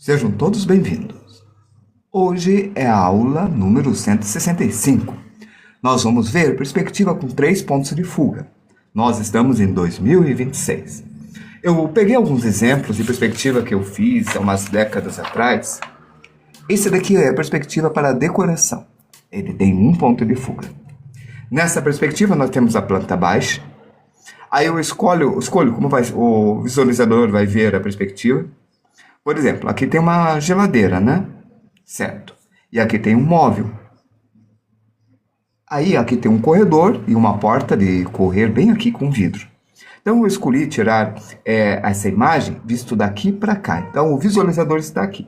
Sejam todos bem-vindos. Hoje é a aula número 165. Nós vamos ver perspectiva com 3 pontos de fuga. Nós estamos em 2026. Eu peguei alguns exemplos de perspectiva que eu fiz há umas décadas atrás. Esse daqui é a perspectiva para decoração. Ele tem um ponto de fuga. Nessa perspectiva nós temos a planta baixa. Aí eu escolho como o visualizador vai ver a perspectiva. Por exemplo, aqui tem uma geladeira, né? Certo. E aqui tem um móvel. Aí aqui tem um corredor e uma porta de correr bem aqui com vidro. Então eu escolhi tirar essa imagem visto daqui para cá. Então o visualizador está aqui.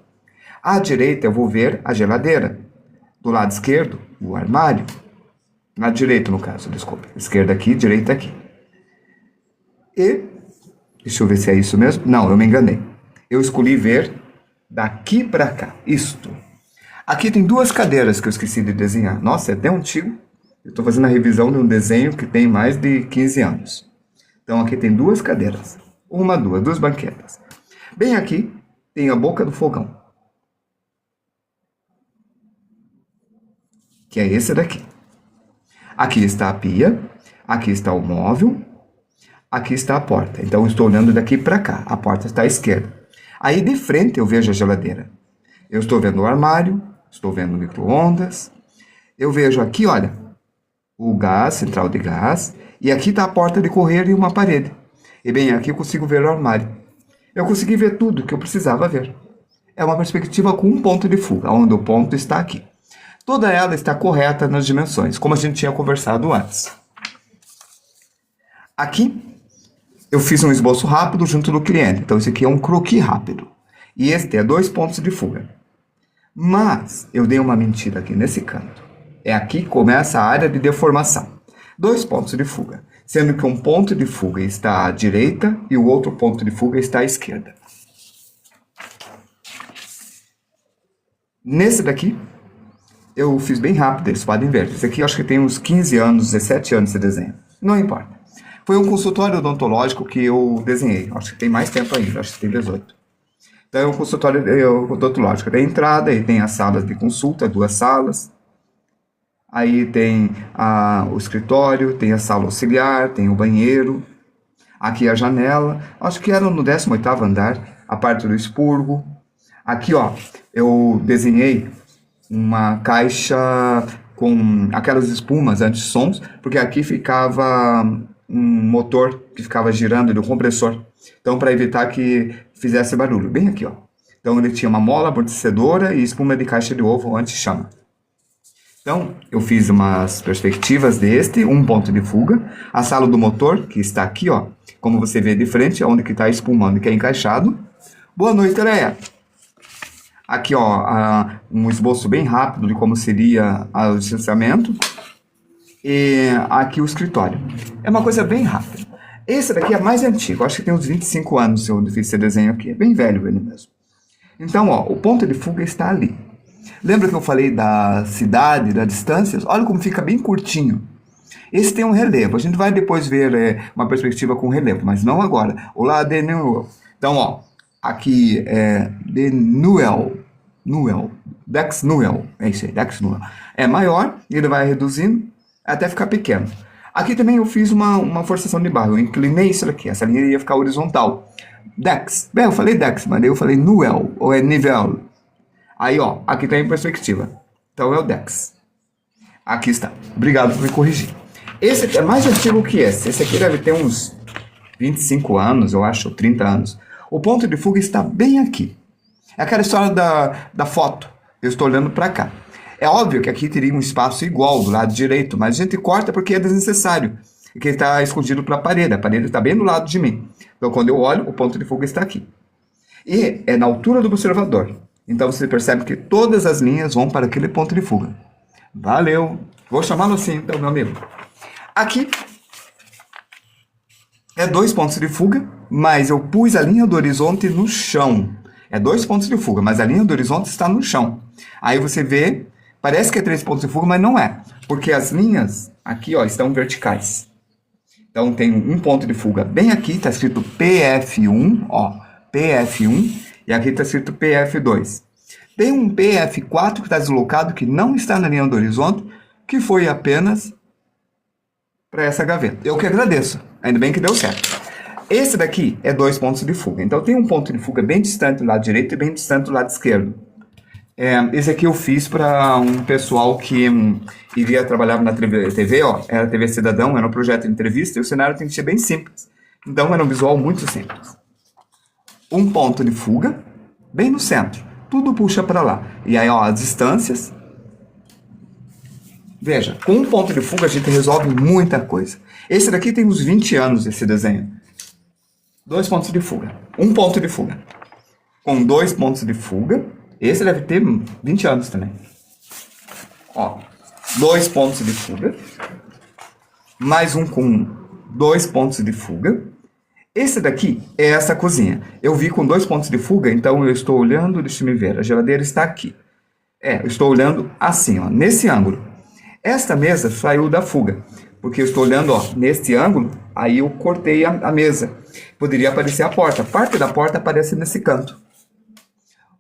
À direita eu vou ver a geladeira. Do lado esquerdo, o armário. Na direita, no caso, desculpa. Esquerda aqui, direita aqui. E, deixa eu ver se é isso mesmo. Não, eu me enganei. Eu escolhi ver daqui para cá, isto. Aqui tem 2 cadeiras que eu esqueci de desenhar. Nossa, é até antigo. Eu estou fazendo a revisão de um desenho que tem mais de 15 anos. Então aqui tem 2 cadeiras. 2 banquetas. Bem aqui tem a boca do fogão. Que é esse daqui. Aqui está a pia. Aqui está o móvel. Aqui está a porta. Então eu estou olhando daqui para cá. A porta está à esquerda. Aí de frente eu vejo a geladeira. Eu estou vendo o armário, estou vendo o micro-ondas. Eu vejo aqui, olha, o gás, central de gás. E aqui está a porta de correr e uma parede. E bem aqui eu consigo ver o armário. Eu consegui ver tudo que eu precisava ver. É uma perspectiva com um ponto de fuga, onde o ponto está aqui. Toda ela está correta nas dimensões, como a gente tinha conversado antes. Aqui eu fiz um esboço rápido junto do cliente. Então, esse aqui é um croquis rápido. E este é 2 pontos de fuga. Mas, eu dei uma mentira aqui nesse canto. É aqui que começa a área de deformação. 2 pontos de fuga. Sendo que um ponto de fuga está à direita e o outro ponto de fuga está à esquerda. Nesse daqui, eu fiz bem rápido, eles podem ver. Esse aqui eu acho que tem uns 15 anos, 17 anos esse desenho. Não importa. Foi um consultório odontológico que eu desenhei. Acho que tem mais tempo ainda, acho que tem 18. Então é um consultório odontológico. Tem entrada, e tem as salas de consulta, 2 salas. Aí tem o escritório, tem a sala auxiliar, tem o banheiro. Aqui a janela. Acho que era no 18º andar, a parte do expurgo. Aqui, ó, eu desenhei uma caixa com aquelas espumas anti-sons, porque aqui ficava um motor que ficava girando do compressor. Então, para evitar que fizesse barulho. Bem aqui, ó. Então, ele tinha uma mola amortecedora e espuma de caixa de ovo anti-chama. Então, eu fiz umas perspectivas deste, um ponto de fuga. A sala do motor, que está aqui, ó. Como você vê de frente, onde que está espumando, que é encaixado. Boa noite, Leia. Aqui, ó, um esboço bem rápido de como seria o licenciamento. E aqui o escritório. É uma coisa bem rápida. Esse daqui é mais antigo. Acho que tem uns 25 anos eu fiz esse desenho aqui. É bem velho ele mesmo. Então, ó, o ponto de fuga está ali. Lembra que eu falei da cidade, das distâncias? Olha como fica bem curtinho. Esse tem um relevo. A gente vai depois ver uma perspectiva com relevo, mas não agora. Olá, de Newell. Então, ó, aqui é de Newell. Dex Newell. É isso aí, Dex Newell. É maior e ele vai reduzindo até ficar pequeno. Aqui também eu fiz uma forçação de barra. Eu inclinei isso aqui. Essa linha ia ficar horizontal. Dex. Bem, eu falei Dex, mas eu falei Newell, ou é nível. Aí, ó, aqui tem a perspectiva. Então é o Dex. Aqui está. Obrigado por me corrigir. Esse aqui é mais antigo que esse. Esse aqui deve ter uns 25 anos, eu acho, 30 anos. O ponto de fuga está bem aqui. É aquela história da foto. Eu estou olhando para cá. É óbvio que aqui teria um espaço igual do lado direito, mas a gente corta porque é desnecessário. Porque está escondido para a parede está bem do lado de mim. Então, quando eu olho, o ponto de fuga está aqui. E é na altura do observador. Então, você percebe que todas as linhas vão para aquele ponto de fuga. Valeu! Vou chamá-lo assim, então, meu amigo. Aqui é 2 pontos de fuga, mas eu pus a linha do horizonte no chão. É 2 pontos de fuga, mas a linha do horizonte está no chão. Aí você vê, parece que é 3 pontos de fuga, mas não é. Porque as linhas aqui, ó, estão verticais. Então tem um ponto de fuga bem aqui, está escrito PF1, ó, PF1. E aqui está escrito PF2. Tem um PF4 que está deslocado, que não está na linha do horizonte, que foi apenas para essa gaveta. Eu que agradeço. Ainda bem que deu certo. Esse daqui é 2 pontos de fuga. Então tem um ponto de fuga bem distante do lado direito e bem distante do lado esquerdo. Esse aqui eu fiz para um pessoal que iria trabalhar na TV, ó, era a TV Cidadão, era um projeto de entrevista e o cenário tem que ser bem simples. Então era um visual muito simples. Um ponto de fuga, bem no centro. Tudo puxa para lá. E aí, ó, as distâncias. Veja, com um ponto de fuga a gente resolve muita coisa. Esse daqui tem uns 20 anos, esse desenho. 2 pontos de fuga. Um ponto de fuga. Com 2 pontos de fuga. Esse deve ter 20 anos também. Ó, 2 pontos de fuga. Mais um com 2 pontos de fuga. Esse daqui é essa cozinha. Eu vi com 2 pontos de fuga, então eu estou olhando, deixa eu ver, a geladeira está aqui. Eu estou olhando assim, ó, nesse ângulo. Esta mesa saiu da fuga, porque eu estou olhando, ó, neste ângulo, aí eu cortei a mesa. Poderia aparecer a porta. Parte da porta aparece nesse canto.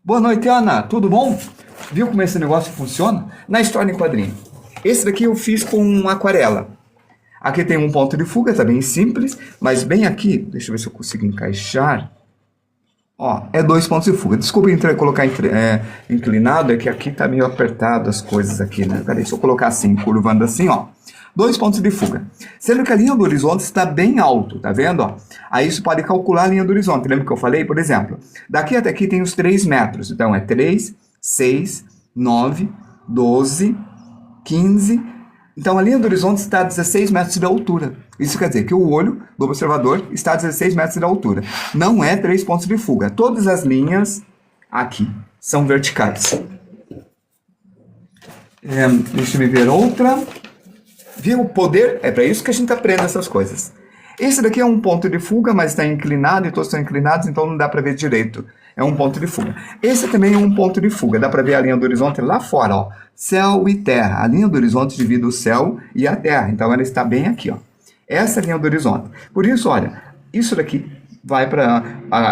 Boa noite, Ana. Tudo bom? Viu como esse negócio funciona? Na história em quadrinho. Esse daqui eu fiz com aquarela. Aqui tem um ponto de fuga, tá bem simples, mas bem aqui, deixa eu ver se eu consigo encaixar. Ó, é 2 pontos de fuga. Desculpa colocar inclinado, é que aqui tá meio apertado as coisas aqui, né? Peraí, se eu colocar assim, curvando assim, ó. 2 pontos de fuga. Sendo que a linha do horizonte está bem alto, tá vendo? Ó? Aí isso pode calcular a linha do horizonte. Lembra que eu falei? Por exemplo, daqui até aqui tem os 3 metros. Então é 3, 6, 9, 12, 15. Então a linha do horizonte está a 16 metros de altura. Isso quer dizer que o olho do observador está a 16 metros de altura. Não é 3 pontos de fuga. Todas as linhas aqui são verticais. Deixa eu ver outra. Viu o poder? É para isso que a gente aprende essas coisas. Esse daqui é um ponto de fuga, mas está inclinado e todos estão inclinados, então não dá para ver direito. É um ponto de fuga. Esse também é um ponto de fuga. Dá para ver a linha do horizonte lá fora, ó. Céu e terra. A linha do horizonte divide o céu e a terra. Então ela está bem aqui, ó. Essa é a linha do horizonte. Por isso, olha, isso daqui vai para...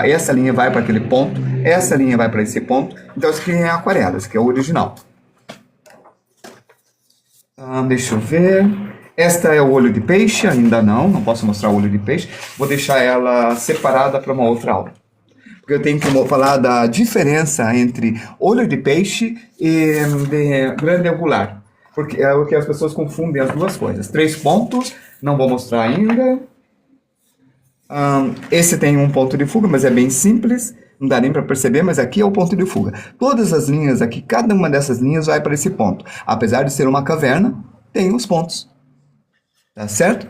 essa linha vai para aquele ponto, essa linha vai para esse ponto. Então isso aqui é aquarela, esse aqui é o original. Deixa eu ver. Esta é o olho de peixe, ainda não posso mostrar o olho de peixe. Vou deixar ela separada para uma outra aula. Porque eu tenho que falar da diferença entre olho de peixe e grande angular. Porque é o que as pessoas confundem as duas coisas. 3 pontos, não vou mostrar ainda. Esse tem um ponto de fuga, mas é bem simples. Não dá nem para perceber, mas aqui é o ponto de fuga. Todas as linhas aqui, cada uma dessas linhas vai para esse ponto. Apesar de ser uma caverna, tem os pontos. Tá certo?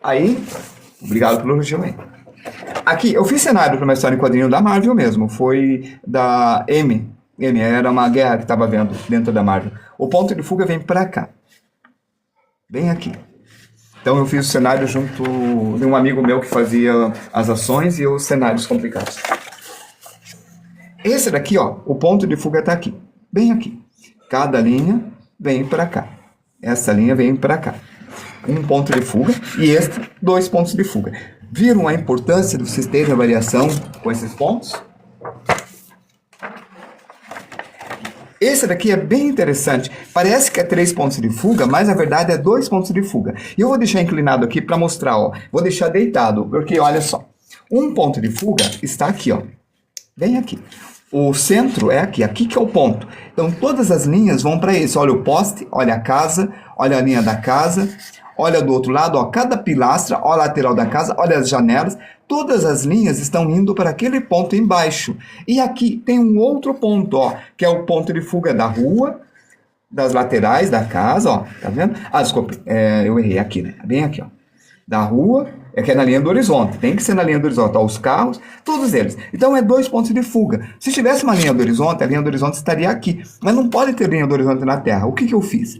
Aí, obrigado pelo elogio aí. Aqui, eu fiz cenário para uma história em quadrinho da Marvel mesmo. Foi da M. Era uma guerra que estava vendo dentro da Marvel. O ponto de fuga vem para cá. Bem aqui. Então eu fiz o cenário junto de um amigo meu que fazia as ações e os cenários complicados. Esse daqui, ó, o ponto de fuga está aqui. Bem aqui. Cada linha vem para cá. Essa linha vem para cá. Um ponto de fuga e este, 2 pontos de fuga. Viram a importância de vocês terem a variação com esses pontos? Esse daqui é bem interessante. Parece que é 3 pontos de fuga, mas na verdade é 2 pontos de fuga. E eu vou deixar inclinado aqui para mostrar, ó. Vou deixar deitado, porque olha só. Um ponto de fuga está aqui, ó. Bem aqui. O centro é aqui. Aqui que é o ponto. Então todas as linhas vão para esse. Olha o poste, olha a casa, olha a linha da casa. Olha do outro lado, ó, cada pilastra, olha a lateral da casa, olha as janelas. Todas as linhas estão indo para aquele ponto embaixo. E aqui tem um outro ponto, ó, que é o ponto de fuga da rua, das laterais da casa, ó, tá vendo? Desculpe, eu errei aqui, né? Bem aqui, ó. Da rua, que é na linha do horizonte. Tem que ser na linha do horizonte, ó, os carros, todos eles. Então é 2 pontos de fuga. Se tivesse uma linha do horizonte, a linha do horizonte estaria aqui. Mas não pode ter linha do horizonte na Terra. O que eu fiz?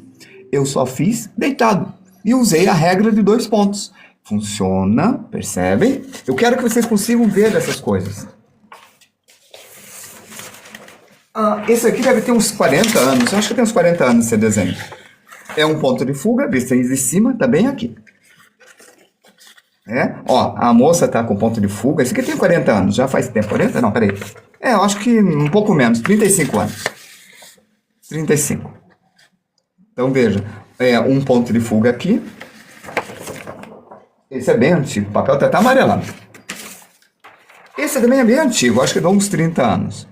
Eu só fiz deitado. E usei a regra de 2 pontos. Funciona, percebem? Eu quero que vocês consigam ver essas coisas. Esse aqui deve ter uns 40 anos. Eu acho que tem uns 40 anos esse desenho. É um ponto de fuga, visto de cima, tá bem aqui. É, ó, a moça tá com ponto de fuga. Esse aqui tem 40 anos, já faz tempo. 40? Não, peraí. Eu acho que um pouco menos, 35 anos. 35. Então veja, um ponto de fuga aqui. Esse é bem antigo, o papel tá até amarelado. Esse também é bem antigo, acho que dá uns 30 anos.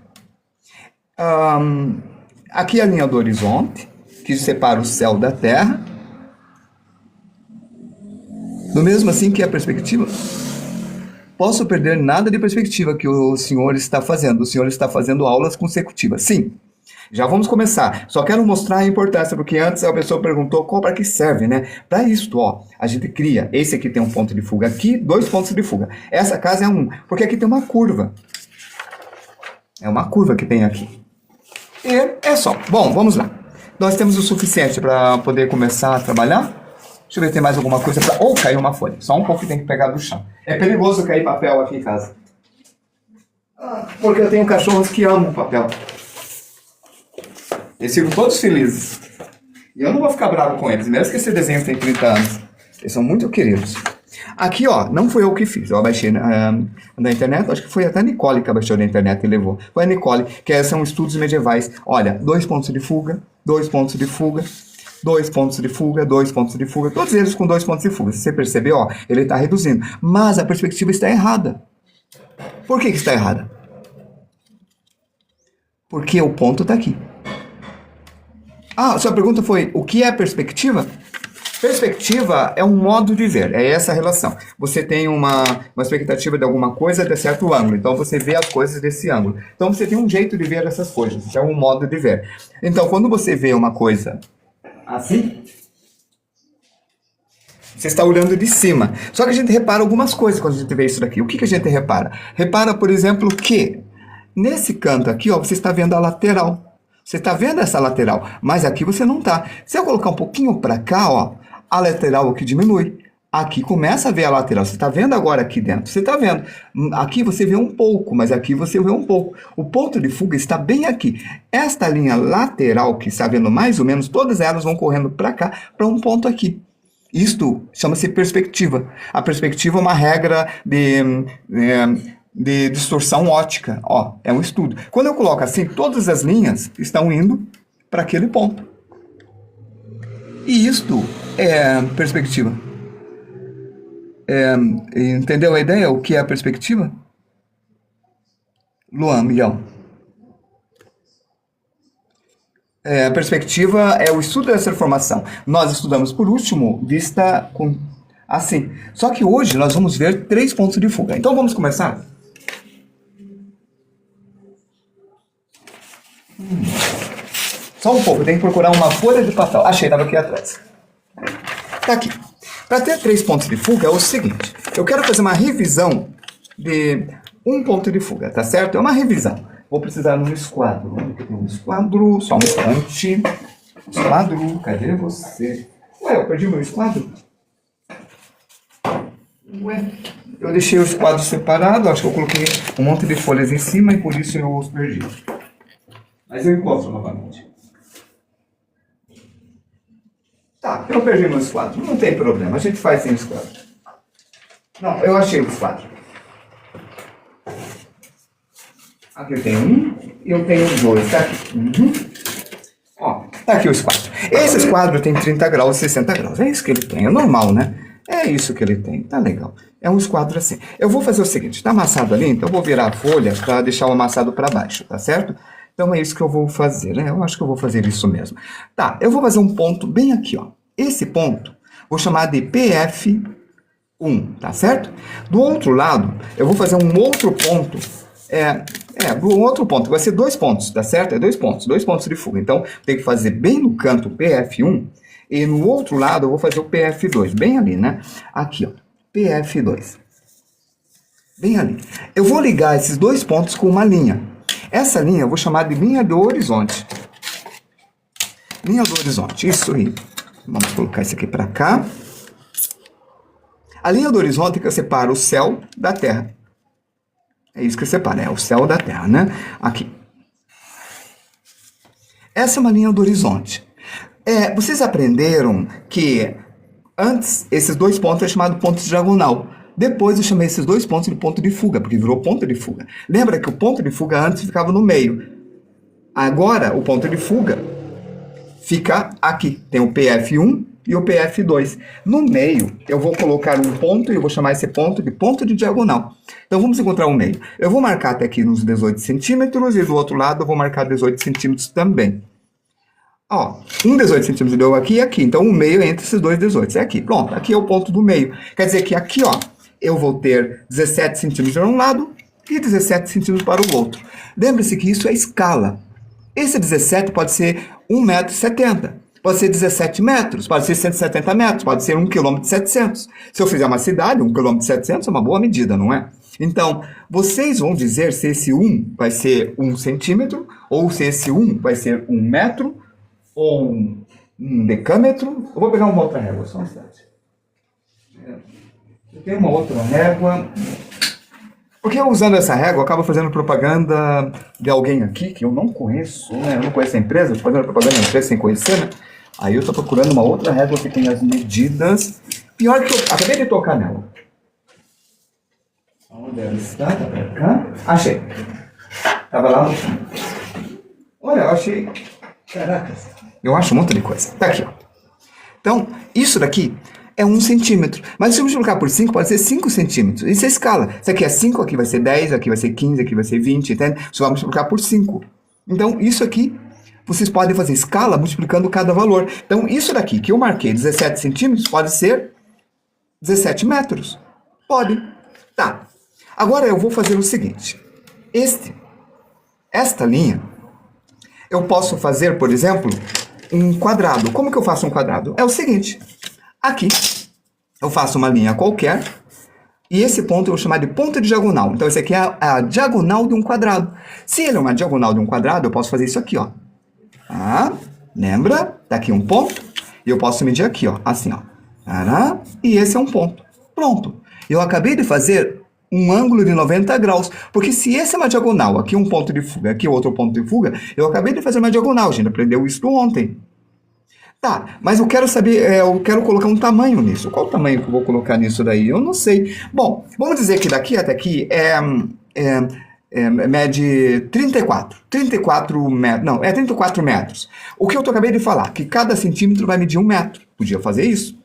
Aqui a linha do horizonte, que separa o céu da terra. Do mesmo assim que a perspectiva. Posso perder nada de perspectiva que o senhor está fazendo. O senhor está fazendo aulas consecutivas. Sim. Já vamos começar. Só quero mostrar a importância, porque antes a pessoa perguntou para que serve, né? Para isso, ó, a gente cria. Esse aqui tem um ponto de fuga aqui, 2 pontos de fuga. Essa casa é 1, porque aqui tem uma curva. É uma curva que tem aqui. E é só. Bom, vamos lá. Nós temos o suficiente para poder começar a trabalhar. Deixa eu ver se tem mais alguma coisa para... Ou caiu uma folha. Só um pouco que tem que pegar do chão. É perigoso cair papel aqui em casa. Porque eu tenho cachorros que amam papel. Eles ficam todos felizes. E eu não vou ficar bravo com eles, mesmo que esse desenho tem 30 anos. Eles são muito queridos. Aqui, ó, não foi eu que fiz. Eu abaixei na internet, acho que foi até a Nicole que abaixou na internet e levou. Foi a Nicole, que são estudos medievais. Olha, 2 pontos de fuga, 2 pontos de fuga, 2 pontos de fuga, 2 pontos de fuga. Todos eles com 2 pontos de fuga. Se você perceber, ó, ele está reduzindo. Mas a perspectiva está errada. Por que está errada? Porque o ponto está aqui. Ah, sua pergunta foi, o que é perspectiva? Perspectiva é um modo de ver, é essa relação. Você tem uma expectativa de alguma coisa de certo ângulo, então você vê as coisas desse ângulo. Então você tem um jeito de ver essas coisas, é um modo de ver. Então quando você vê uma coisa assim, você está olhando de cima. Só que a gente repara algumas coisas quando a gente vê isso daqui. O que a gente repara? Repara, por exemplo, que nesse canto aqui, ó, você está vendo a lateral. Você está vendo essa lateral, mas aqui você não está. Se eu colocar um pouquinho para cá, ó, a lateral aqui diminui. Aqui começa a ver a lateral. Você está vendo agora aqui dentro. Você está vendo. Aqui você vê um pouco, mas aqui você vê um pouco. O ponto de fuga está bem aqui. Esta linha lateral que está vendo mais ou menos, todas elas vão correndo para cá, para um ponto aqui. Isto chama-se perspectiva. A perspectiva é uma regra de distorção óptica. Ó, é um estudo. Quando eu coloco assim, todas as linhas estão indo para aquele ponto. E isto é perspectiva. Entendeu a ideia? O que é a perspectiva? Luan, Miguel. A perspectiva é o estudo dessa formação. Nós estudamos, por último, vista com assim. Só que hoje nós vamos ver 3 pontos de fuga. Então vamos começar? Só um pouco, tem que procurar uma folha de papel. Achei, estava aqui atrás. Tá aqui. Para ter 3 pontos de fuga é o seguinte. Eu quero fazer uma revisão de 1 ponto de fuga, tá certo? É uma revisão. Vou precisar de um esquadro. Onde que tem um esquadro? Só um instante. Esquadro, cadê você? Ué, eu perdi meu esquadro? Ué, eu deixei o esquadro separado. Acho que eu coloquei um monte de folhas em cima e por isso eu os perdi. Mas eu encontro novamente. Tá, eu perdi meu esquadro. Não tem problema, a gente faz sem esquadro. Não, eu achei o esquadro. Aqui eu tenho 1 e eu tenho 2, tá aqui. Ó, tá aqui o esquadro. Esse esquadro tem 30 graus e 60 graus. É isso que ele tem, é normal, né? É isso que ele tem, tá legal. É um esquadro assim. Eu vou fazer o seguinte, tá amassado ali, então eu vou virar a folha para deixar o amassado para baixo, tá certo? Então é isso que eu vou fazer, né? Eu acho que eu vou fazer isso mesmo. Tá, eu vou fazer um ponto bem aqui, ó. Esse ponto, vou chamar de PF1, tá certo? Do outro lado, eu vou fazer um outro ponto, do outro ponto, vai ser 2 pontos, tá certo? É 2 pontos de fuga. Então, tem que fazer bem no canto PF1 e no outro lado eu vou fazer o PF2, bem ali, né? Aqui, ó, PF2. Bem ali. Eu vou ligar esses 2 pontos com uma linha. Essa linha eu vou chamar de linha do horizonte. Linha do horizonte, isso aí. Vamos colocar isso aqui para cá. A linha do horizonte que separa o céu da terra. É isso que separa, é o céu da terra, né? Aqui. Essa é uma linha do horizonte. Vocês aprenderam que antes esses 2 pontos é chamado ponto diagonal. Depois eu chamei esses dois pontos de ponto de fuga, porque virou ponto de fuga. Lembra que o ponto de fuga antes ficava no meio. Agora, o ponto de fuga fica aqui. Tem o PF1 e o PF2. No meio, eu vou colocar um ponto e eu vou chamar esse ponto de diagonal. Então, vamos encontrar um meio. Eu vou marcar até aqui nos 18 centímetros e do outro lado eu vou marcar 18 centímetros também. Ó, um 18 centímetros deu aqui e aqui. Então, o meio é entre esses dois 18. É aqui. Pronto, aqui é o ponto do meio. Quer dizer que aqui, ó, eu vou ter 17 centímetros para um lado e 17 centímetros para o outro. Lembre-se que isso é escala. Esse 17 pode ser 1,70 m, pode ser 17 metros, pode ser 170 metros, pode ser 1,7 km. Se eu fizer uma cidade, 1,7 km é uma boa medida, não é? Então, vocês vão dizer se esse 1 vai ser 1 centímetro, ou se esse 1 vai ser 1 metro, ou um decâmetro. Eu vou pegar uma outra régua, só um instante. Eu tenho uma outra régua. Porque eu, usando essa régua, eu acabo fazendo propaganda de alguém aqui que eu não conheço, né? Eu não conheço a empresa, estou fazendo propaganda da empresa sem conhecer, né? Aí eu estou procurando uma outra régua que tem as medidas. Pior que eu acabei de tocar nela. Onde ela está? Tá pra cá? Achei. Tava lá no fundo. Olha, eu achei. Caracas. Eu acho um monte de coisa. Tá aqui, ó. Então, isso daqui é 1 centímetro. Mas se eu multiplicar por 5, pode ser 5 centímetros. Isso é escala. Isso aqui é 5, aqui vai ser 10, aqui vai ser 15, aqui vai ser 20, entende? Você vai multiplicar por 5. Então, isso aqui, vocês podem fazer escala multiplicando cada valor. Então, isso daqui que eu marquei, 17 centímetros, pode ser 17 metros. Pode. Tá. Agora eu vou fazer o seguinte. Esta linha, eu posso fazer, por exemplo, um quadrado. Como que eu faço um quadrado? É o seguinte. Aqui, eu faço uma linha qualquer, e esse ponto eu vou chamar de ponto de diagonal. Então, esse aqui é a diagonal de um quadrado. Se ele é uma diagonal de um quadrado, eu posso fazer isso aqui, ó. Ah, lembra? Tá aqui um ponto, e eu posso medir aqui, ó, assim, ó. E esse é um ponto. Pronto. Eu acabei de fazer um ângulo de 90 graus, porque se esse é uma diagonal, aqui um ponto de fuga, aqui outro ponto de fuga, eu acabei de fazer uma diagonal, a gente aprendeu isso ontem. Tá, mas eu quero saber, eu quero colocar um tamanho nisso. Qual o tamanho que eu vou colocar nisso daí? Eu não sei. Bom, vamos dizer que daqui até aqui mede 34 metros. Não, é 34 metros. O que eu acabei de falar, que cada centímetro vai medir 1 metro. Podia fazer isso.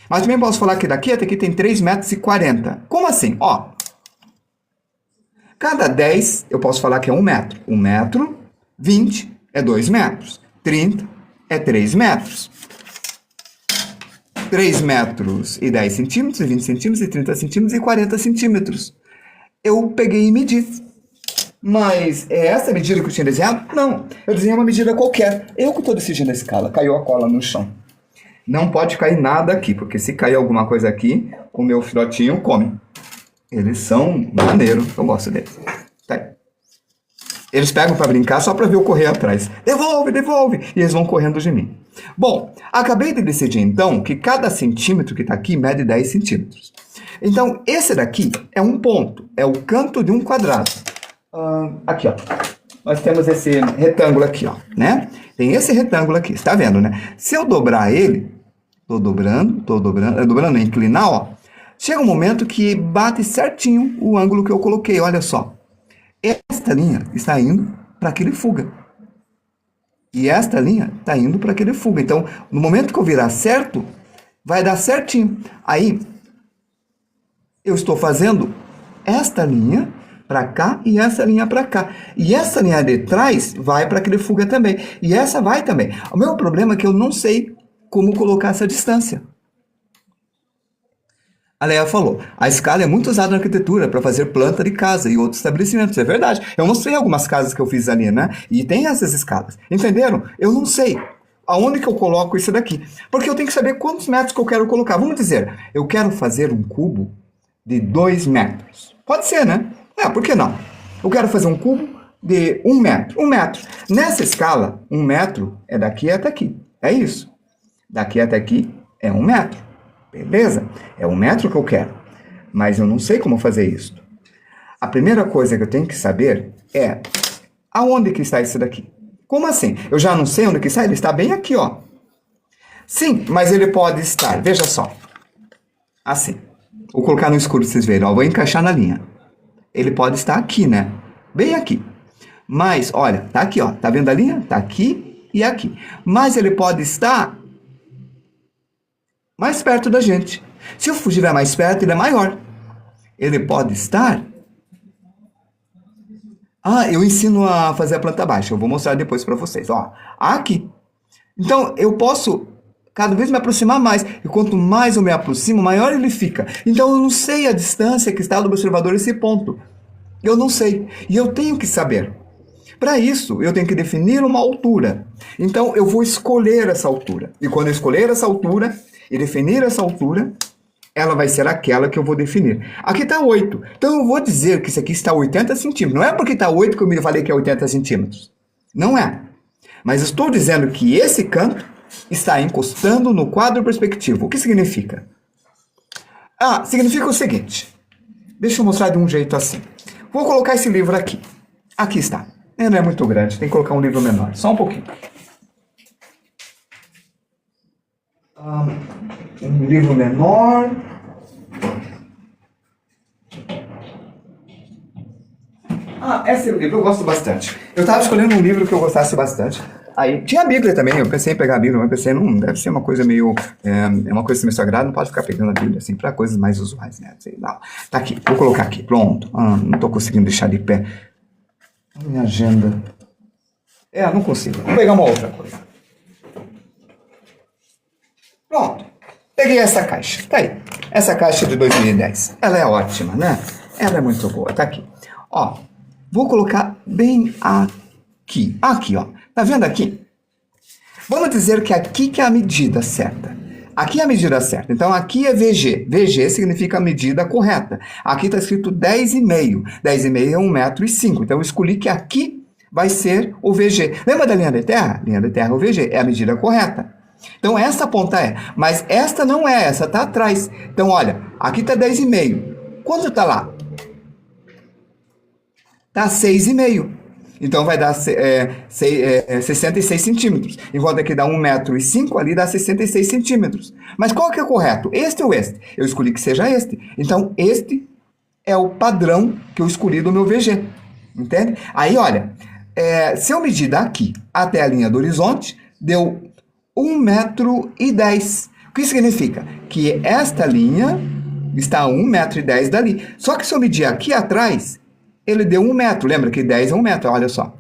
Mas também posso falar que daqui até aqui tem 3,40 metros. Como assim? Ó, cada 10 eu posso falar que é 1 metro. 1 metro, 20 é 2 metros. 30 é 3 metros. 3 metros e 10 centímetros, e 20 centímetros, e 30 centímetros, e 40 centímetros. Eu peguei e medi. Mas é essa medida que eu tinha desenhado? Não. Eu desenhei uma medida qualquer. Eu que estou decidindo a escala. Caiu a cola no chão. Não pode cair nada aqui, porque se cair alguma coisa aqui, o meu filhotinho come. Eles são maneiros. Eu gosto deles. Tá aí. Eles pegam para brincar só para ver eu correr atrás. Devolve, devolve! E eles vão correndo de mim. Bom, acabei de decidir então que cada centímetro que está aqui mede 10 centímetros. Então, esse daqui é um ponto. É o canto de um quadrado. Aqui, ó. Nós temos esse retângulo aqui, ó, né? Tem esse retângulo aqui, está vendo, né? Se eu dobrar ele, tô dobrando, inclinar, ó. Chega um momento que bate certinho o ângulo que eu coloquei, olha só. Esta linha está indo para aquele fuga. E esta linha está indo para aquele fuga. Então, no momento que eu virar certo, vai dar certinho. Aí, eu estou fazendo esta linha para cá e essa linha para cá. E essa linha de trás vai para aquele fuga também. E essa vai também. O meu problema é que eu não sei como colocar essa distância. A Leia falou, a escala é muito usada na arquitetura para fazer planta de casa e outros estabelecimentos. É verdade. Eu mostrei algumas casas que eu fiz ali, né? E tem essas escalas. Entenderam? Eu não sei aonde que eu coloco isso daqui. Porque eu tenho que saber quantos metros que eu quero colocar. Vamos dizer, eu quero fazer um cubo de 2 metros. Pode ser, né? Por que não? Eu quero fazer um cubo de 1 metro. 1 metro. Nessa escala, 1 metro é daqui até aqui. É isso. Daqui até aqui é 1 metro. Beleza? É 1 metro que eu quero. Mas eu não sei como fazer isso. A primeira coisa que eu tenho que saber é aonde que está isso daqui. Como assim? Eu já não sei onde que está? Ele está bem aqui, ó. Sim, mas ele pode estar, veja só. Assim. Vou colocar no escuro pra vocês verem. Ó, vou encaixar na linha. Ele pode estar aqui, né? Bem aqui. Mas, olha, tá aqui, ó. Tá vendo a linha? Tá aqui e aqui. Mas ele pode estar mais perto da gente. Se eu estiver mais perto, ele é maior. Ele pode estar... Ah, eu ensino a fazer a planta baixa. Eu vou mostrar depois para vocês. Ó, aqui. Então, eu posso cada vez me aproximar mais. E quanto mais eu me aproximo, maior ele fica. Então, eu não sei a distância que está do observador esse ponto. Eu não sei. E eu tenho que saber. Para isso, eu tenho que definir uma altura. Então, eu vou escolher essa altura. E quando eu escolher essa altura e definir essa altura, ela vai ser aquela que eu vou definir. Aqui está 8. Então, eu vou dizer que isso aqui está 80 centímetros. Não é porque está 8 que eu me falei que é 80 centímetros. Não é. Mas estou dizendo que esse canto está encostando no quadro perspectivo. O que significa? Ah, significa o seguinte. Deixa eu mostrar de um jeito assim. Vou colocar esse livro aqui. Aqui está. Ele não é muito grande, tem que colocar um livro menor. Só um pouquinho. Um livro menor. Ah, esse livro eu gosto bastante. Eu estava escolhendo um livro que eu gostasse bastante. Aí, tinha a Bíblia também, eu pensei em pegar a Bíblia, mas pensei, não, deve ser uma coisa meio... É uma coisa meio sagrada, não pode ficar pegando a Bíblia, assim, para coisas mais usuais, né? Sei lá. Tá aqui, vou colocar aqui, pronto. Não estou conseguindo deixar de pé. Minha agenda. Não consigo. Vou pegar uma outra coisa. Pronto. Peguei essa caixa. Tá aí. Essa caixa de 2010. Ela é ótima, né? Ela é muito boa. Tá aqui. Ó. Vou colocar bem aqui. Aqui, ó. Tá vendo aqui? Vamos dizer que aqui que é a medida certa. Aqui é a medida certa. Então, aqui é VG. VG significa a medida correta. Aqui está escrito 10,5. 10,5 é 1,05 m. Então, eu escolhi que aqui vai ser o VG. Lembra da linha de terra? Linha de terra é o VG. É a medida correta. Então, essa ponta é. Mas esta não é. Essa está atrás. Então, olha. Aqui está 10,5. Quanto está lá? Está 6,5. Então, vai dar 66 centímetros. Enquanto aqui dá 1,05 m, ali dá 66 centímetros. Mas qual que é o correto? Este ou este? Eu escolhi que seja este. Então, este é o padrão que eu escolhi do meu VG. Entende? Aí, olha, se eu medir daqui até a linha do horizonte, deu 1,10 m. O que significa? Que esta linha está a 1,10 m dali. Só que se eu medir aqui atrás... ele deu 1 metro. Lembra que 10 é 1 metro. Olha só.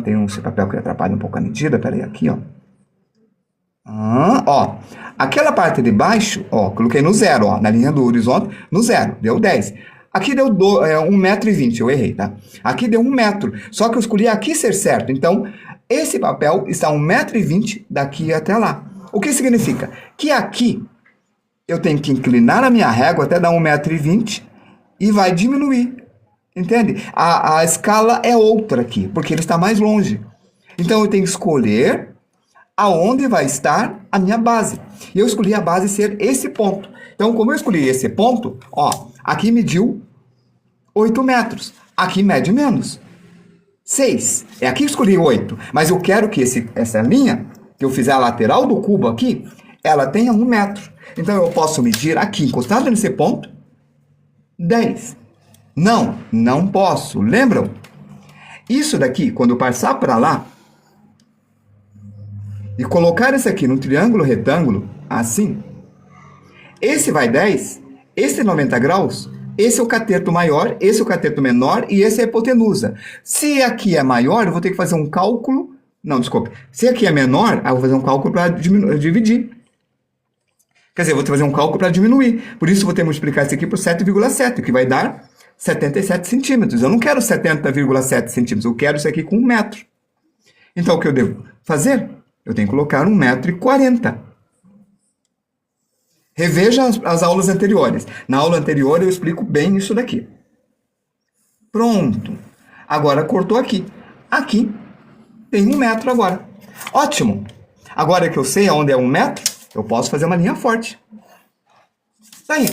Tem esse papel que atrapalha um pouco a medida. Peraí, aqui, ó. Ó. Aquela parte de baixo, ó, coloquei no zero, ó. Na linha do horizonte, no zero. Deu 10. Aqui deu 1,20 m. Eu errei, tá? Aqui deu 1 metro. Só que eu escolhi aqui ser certo. Então, esse papel está a 1,20 m daqui até lá. O que significa? Que aqui eu tenho que inclinar a minha régua até dar 1,20 m e vai diminuir. Entende? A escala é outra aqui, porque ele está mais longe. Então, eu tenho que escolher aonde vai estar a minha base. E eu escolhi a base ser esse ponto. Então, como eu escolhi esse ponto, ó, aqui mediu 8 metros. Aqui mede menos. 6. É aqui que eu escolhi 8. Mas eu quero que essa linha, que eu fizer a lateral do cubo aqui, ela tenha 1 metro. Então, eu posso medir aqui, encostado nesse ponto, 10. Não posso. Lembram? Isso daqui, quando eu passar para lá e colocar isso aqui no triângulo retângulo, assim, esse vai 10, esse é 90 graus, esse é o cateto maior, esse é o cateto menor e esse é a hipotenusa. Se aqui é maior, eu vou ter que fazer um cálculo... Não, desculpe. Se aqui é menor, eu vou fazer um cálculo para dividir. Quer dizer, eu vou ter que fazer um cálculo para diminuir. Por isso, eu vou ter que multiplicar isso aqui por 7,7, que vai dar 77 centímetros. Eu não quero 70,7 centímetros, eu quero isso aqui com 1 metro. Então, o que eu devo fazer? Eu tenho que colocar 1,40 m. Reveja as aulas anteriores. Na aula anterior, eu explico bem isso daqui. Pronto. Agora, cortou aqui. Aqui tem 1 metro agora. Ótimo. Agora que eu sei aonde é 1 metro, eu posso fazer uma linha forte. Tá aí.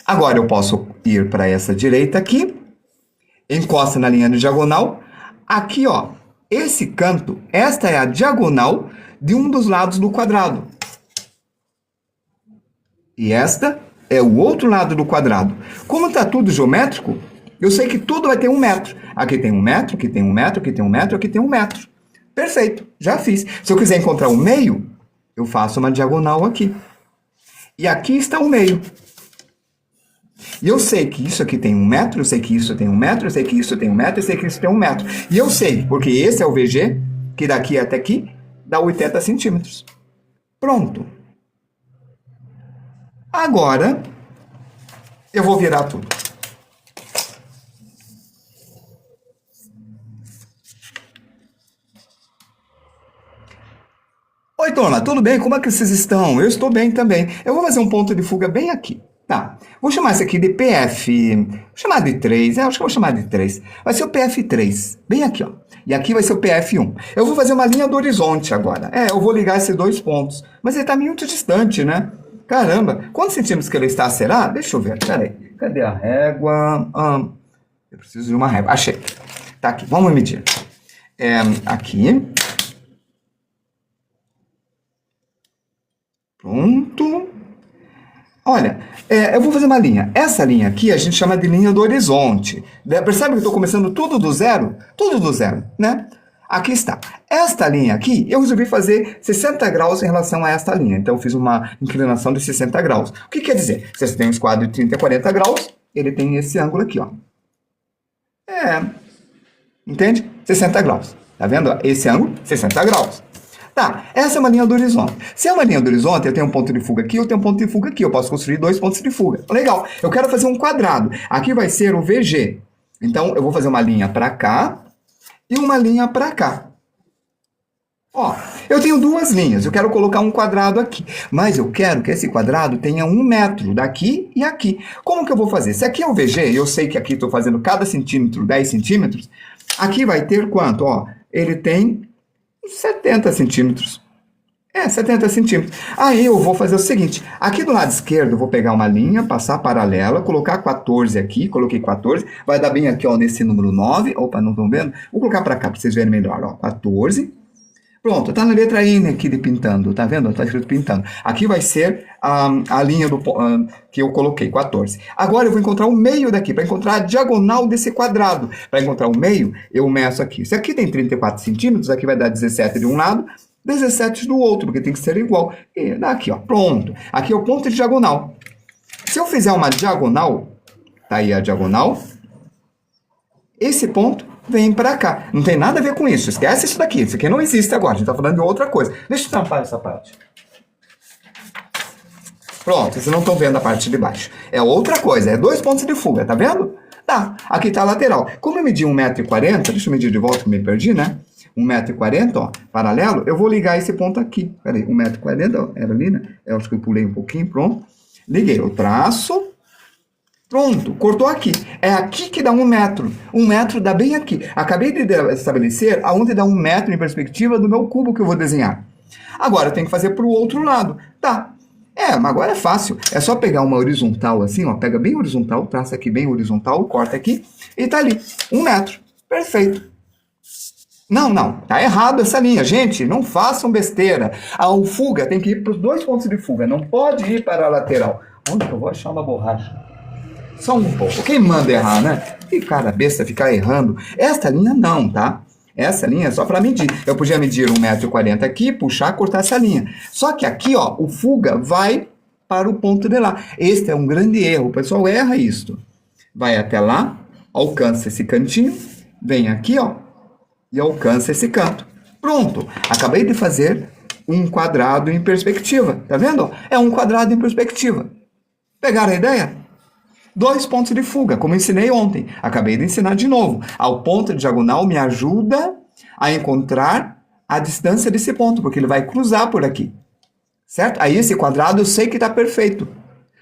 Agora eu posso ir para essa direita aqui, encosta na linha de diagonal. Aqui, ó, esse canto, esta é a diagonal de um dos lados do quadrado. E esta é o outro lado do quadrado. Como está tudo geométrico, eu sei que tudo vai ter 1 metro. Aqui tem 1 metro, aqui tem 1 metro, aqui tem 1 metro, aqui tem 1 metro. Perfeito, já fiz. Se eu quiser encontrar o meio, eu faço uma diagonal aqui. E aqui está o meio. E eu sei que isso aqui tem 1 metro, eu sei que isso tem 1 metro, eu sei que isso tem 1 metro, eu sei que isso tem 1 metro. E eu sei, porque esse é o VG, que daqui até aqui dá 80 centímetros. Pronto. Agora, eu vou virar tudo. Oi, turma, tudo bem? Como é que vocês estão? Eu estou bem também. Eu vou fazer um ponto de fuga bem aqui. Tá, vou chamar esse aqui de PF, vou chamar de 3, acho que eu vou chamar de 3. Vai ser o PF3, bem aqui, ó. E aqui vai ser o PF1. Eu vou fazer uma linha do horizonte agora. Eu vou ligar esses dois pontos. Mas ele está muito distante, né? Caramba, quantos centímetros que ele está, será? Deixa eu ver, peraí. Cadê a régua? Eu preciso de uma régua. Achei. Tá aqui, vamos medir. Aqui. Pronto. Olha, eu vou fazer uma linha. Essa linha aqui a gente chama de linha do horizonte. Percebe que eu estou começando tudo do zero? Tudo do zero, né? Aqui está. Esta linha aqui, eu resolvi fazer 60 graus em relação a esta linha. Então, eu fiz uma inclinação de 60 graus. O que quer dizer? Se você tem um quadro de 30 a 40 graus, ele tem esse ângulo aqui, ó. Entende? 60 graus. Tá vendo? Esse ângulo, 60 graus. Tá, essa é uma linha do horizonte. Se é uma linha do horizonte, eu tenho um ponto de fuga aqui, eu tenho um ponto de fuga aqui. Eu posso construir 2 pontos de fuga. Legal. Eu quero fazer um quadrado. Aqui vai ser o VG. Então, eu vou fazer uma linha para cá e uma linha para cá. Ó, eu tenho duas linhas. Eu quero colocar um quadrado aqui. Mas eu quero que esse quadrado tenha 1 metro daqui e aqui. Como que eu vou fazer? Se aqui é o VG, eu sei que aqui estou fazendo cada centímetro 10 centímetros. Aqui vai ter quanto? Ó, ele tem 70 centímetros. 70 centímetros. Aí eu vou fazer o seguinte. Aqui do lado esquerdo eu vou pegar uma linha, passar paralela, colocar 14 aqui. Coloquei 14. Vai dar bem aqui, ó, nesse número 9. Opa, não estão vendo? Vou colocar para cá para vocês verem melhor. Ó, 14. Pronto, tá na letra N aqui de pintando. Tá vendo? Tá escrito pintando. Aqui vai ser a linha que eu coloquei, 14. Agora eu vou encontrar o meio daqui, para encontrar a diagonal desse quadrado. Para encontrar o meio, eu meço aqui. Se aqui tem 34 centímetros, aqui vai dar 17 de um lado, 17 do outro, porque tem que ser igual. E daqui, ó, pronto. Aqui é o ponto de diagonal. Se eu fizer uma diagonal, tá aí a diagonal, esse ponto vem para cá. Não tem nada a ver com isso. Esquece isso daqui. Isso aqui não existe agora. A gente está falando de outra coisa. Deixa eu tampar essa parte. Pronto, vocês não estão vendo a parte de baixo. É outra coisa. É 2 pontos de fuga, tá vendo? Tá. Aqui está a lateral. Como eu medi 1,40 m, deixa eu medir de volta que eu me perdi, né? 1,40 m, ó, paralelo, eu vou ligar esse ponto aqui. Peraí, 1,40 m, ó, era ali, né? Eu acho que eu pulei um pouquinho, pronto. Liguei o traço. Pronto, cortou aqui. É aqui que dá 1 metro. 1 metro dá bem aqui. Acabei de estabelecer aonde dá 1 metro em perspectiva do meu cubo que eu vou desenhar. Agora eu tenho que fazer para o outro lado. Tá. Mas agora é fácil. É só pegar uma horizontal assim, ó. Pega bem horizontal, traça aqui bem horizontal, corta aqui e tá ali. 1 metro. Perfeito. Não. Tá errado essa linha. Gente, não façam besteira. A fuga tem que ir para os 2 pontos de fuga. Não pode ir para a lateral. Onde que eu vou achar uma borracha? Só um pouco. Quem manda errar, né? Que cara besta ficar errando. Esta linha não, tá? Essa linha é só para medir. Eu podia medir 1,40 m aqui, puxar, cortar essa linha. Só que aqui, ó, o fuga vai para o ponto de lá. Este é um grande erro. O pessoal erra isto. Vai até lá, alcança esse cantinho, vem aqui, ó, e alcança esse canto. Pronto. Acabei de fazer um quadrado em perspectiva. Tá vendo? É um quadrado em perspectiva. Pegaram a ideia? 2 pontos de fuga, como ensinei ontem. Acabei de ensinar de novo. O ponto de diagonal me ajuda a encontrar a distância desse ponto, porque ele vai cruzar por aqui. Certo? Aí esse quadrado eu sei que está perfeito.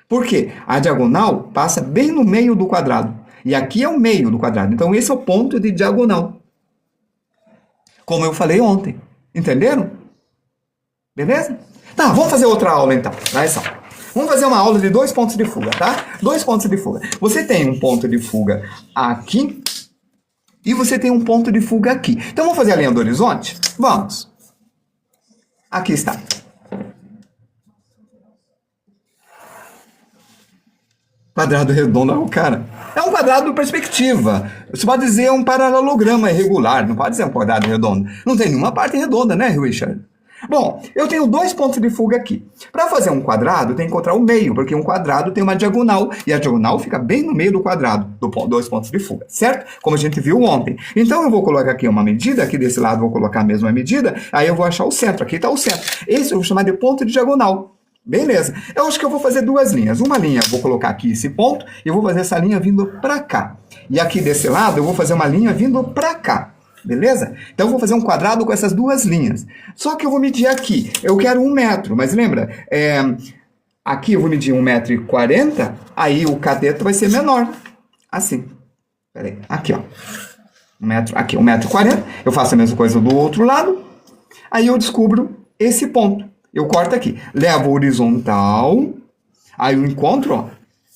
Por quê? A diagonal passa bem no meio do quadrado. E aqui é o meio do quadrado. Então esse é o ponto de diagonal. Como eu falei ontem. Entenderam? Beleza? Tá, vamos fazer outra aula então. Vai só. Vamos fazer uma aula de 2 pontos de fuga, tá? 2 pontos de fuga. Você tem um ponto de fuga aqui e você tem um ponto de fuga aqui. Então, vamos fazer a linha do horizonte? Vamos. Aqui está. Quadrado redondo, cara. É um quadrado de perspectiva. Você pode dizer um paralelograma irregular, não pode dizer um quadrado redondo. Não tem nenhuma parte redonda, né, Richard? Bom, eu tenho dois pontos de fuga aqui. Para fazer um quadrado, tem que encontrar o meio, porque um quadrado tem uma diagonal, e a diagonal fica bem no meio do quadrado, dois pontos de fuga, certo? Como a gente viu ontem. Então eu vou colocar aqui uma medida, aqui desse lado vou colocar a mesma medida, aí eu vou achar o centro, aqui está o centro. Esse eu vou chamar de ponto de diagonal. Beleza. Eu acho que eu vou fazer duas linhas. Uma linha, eu vou colocar aqui esse ponto, e eu vou fazer essa linha vindo para cá. E aqui desse lado, eu vou fazer uma linha vindo para cá. Beleza? Então eu vou fazer um quadrado com essas duas linhas. Só que eu vou medir aqui. Eu quero 1 metro, mas lembra? Aqui eu vou medir 1,40 m, aí o cateto vai ser menor. Assim. Peraí. Aqui, ó. 1 metro, aqui, 1,40 m. Eu faço a mesma coisa do outro lado. Aí eu descubro esse ponto. Eu corto aqui. Levo horizontal. Aí eu encontro, ó,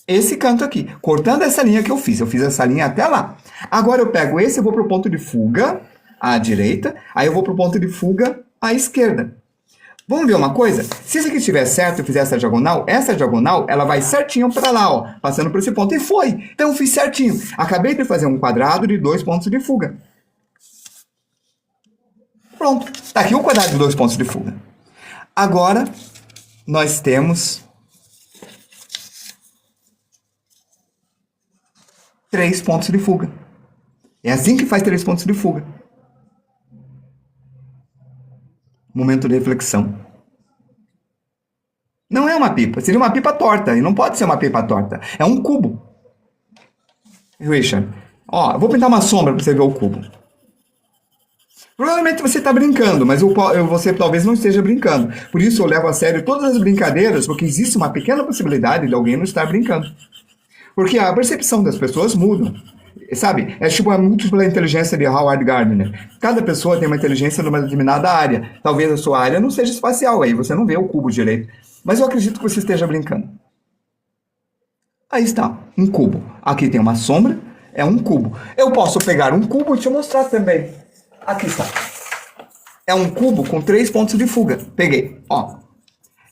esse canto aqui. Cortando essa linha que eu fiz. Eu fiz essa linha até lá. Agora eu pego esse e vou para o ponto de fuga à direita. Aí eu vou para o ponto de fuga à esquerda. Vamos ver uma coisa? Se isso aqui estiver certo e eu fizer essa diagonal ela vai certinho para lá, ó, passando por esse ponto. E foi! Então eu fiz certinho. Acabei de fazer um quadrado de 2 pontos de fuga. Pronto. Está aqui o quadrado de 2 pontos de fuga. Agora, nós temos 3 pontos de fuga. É assim que faz 3 pontos de fuga. Momento de reflexão. Não é uma pipa. Seria uma pipa torta. E não pode ser uma pipa torta. É um cubo. Richard. Ó, eu vou pintar uma sombra para você ver o cubo. Provavelmente você está brincando, mas você talvez não esteja brincando. Por isso eu levo a sério todas as brincadeiras, porque existe uma pequena possibilidade de alguém não estar brincando. Porque a percepção das pessoas muda. Sabe? É tipo a múltipla inteligência de Howard Gardner. Cada pessoa tem uma inteligência numa determinada área. Talvez a sua área não seja espacial, aí você não vê o cubo direito. Mas eu acredito que você esteja brincando. Aí está, um cubo. Aqui tem uma sombra, é um cubo. Eu posso pegar um cubo e te mostrar também. Aqui está. É um cubo com 3 pontos de fuga. Peguei, ó.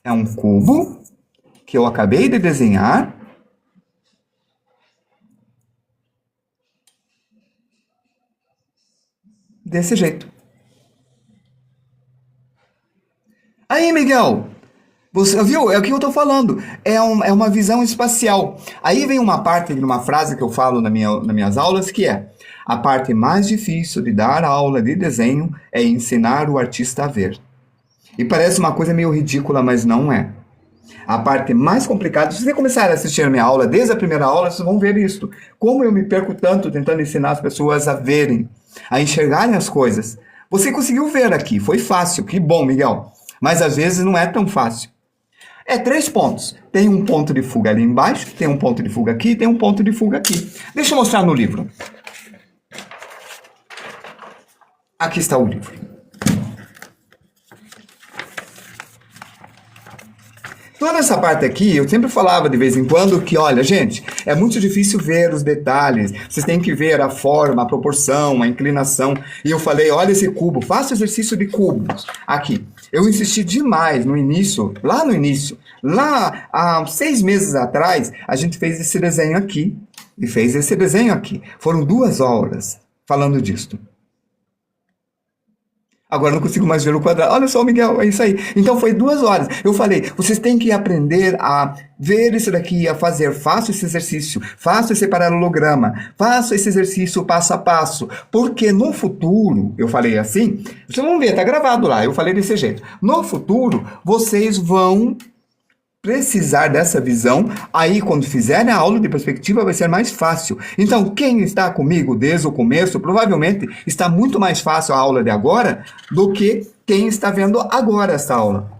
É um cubo que eu acabei de desenhar. Desse jeito. Aí, Miguel, você viu? É o que eu estou falando. É uma visão espacial. Aí vem uma parte de uma frase que eu falo nas minhas aulas, que é: a parte mais difícil de dar aula de desenho é ensinar o artista a ver. E parece uma coisa meio ridícula, mas não é. A parte mais complicada, se você começar a assistir a minha aula, desde a primeira aula, vocês vão ver isso. Como eu me perco tanto tentando ensinar as pessoas a verem, a enxergarem as coisas. Você conseguiu ver aqui, foi fácil, que bom, Miguel. Mas às vezes não é tão fácil. É 3 pontos. Tem um ponto de fuga ali embaixo, tem um ponto de fuga aqui, tem um ponto de fuga aqui. Deixa eu mostrar no livro. Aqui está o livro. Toda essa parte aqui, eu sempre falava de vez em quando que, olha, gente, é muito difícil ver os detalhes. Vocês têm que ver a forma, a proporção, a inclinação. E eu falei, olha esse cubo, faça o exercício de cubos. Aqui. Eu insisti demais no início, lá no início. Lá, há 6 meses atrás, a gente fez esse desenho aqui. E fez esse desenho aqui. Foram 2 horas falando disto. Agora não consigo mais ver o quadrado. Olha só, Miguel, é isso aí. Então foi 2 horas. Eu falei, vocês têm que aprender a ver isso daqui, a fazer. Faça esse exercício, faça esse paralelograma, faça esse exercício passo a passo. Porque no futuro, eu falei assim, vocês vão ver, tá gravado lá, eu falei desse jeito. No futuro, vocês vão precisar dessa visão, aí quando fizerem a aula de perspectiva vai ser mais fácil. Então, quem está comigo desde o começo, provavelmente está muito mais fácil a aula de agora do que quem está vendo agora essa aula.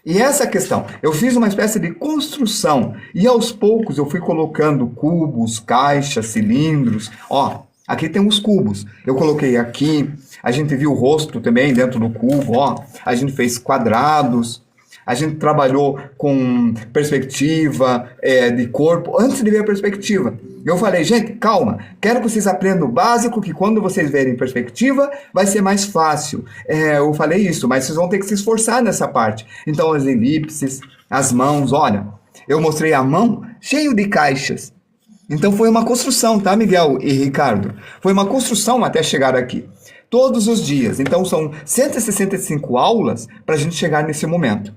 E essa é a questão. Eu fiz uma espécie de construção e aos poucos eu fui colocando cubos, caixas, cilindros. Ó, aqui tem os cubos. Eu coloquei aqui, a gente viu o rosto também dentro do cubo, ó. A gente fez quadrados. A gente trabalhou com perspectiva de corpo, antes de ver a perspectiva. Eu falei, gente, calma, quero que vocês aprendam o básico, que quando vocês verem perspectiva, vai ser mais fácil. Eu falei isso, mas vocês vão ter que se esforçar nessa parte. Então, as elipses, as mãos, olha, eu mostrei a mão cheio de caixas. Então foi uma construção, tá, Miguel e Ricardo? Foi uma construção até chegar aqui. Todos os dias. Então são 165 aulas para a gente chegar nesse momento.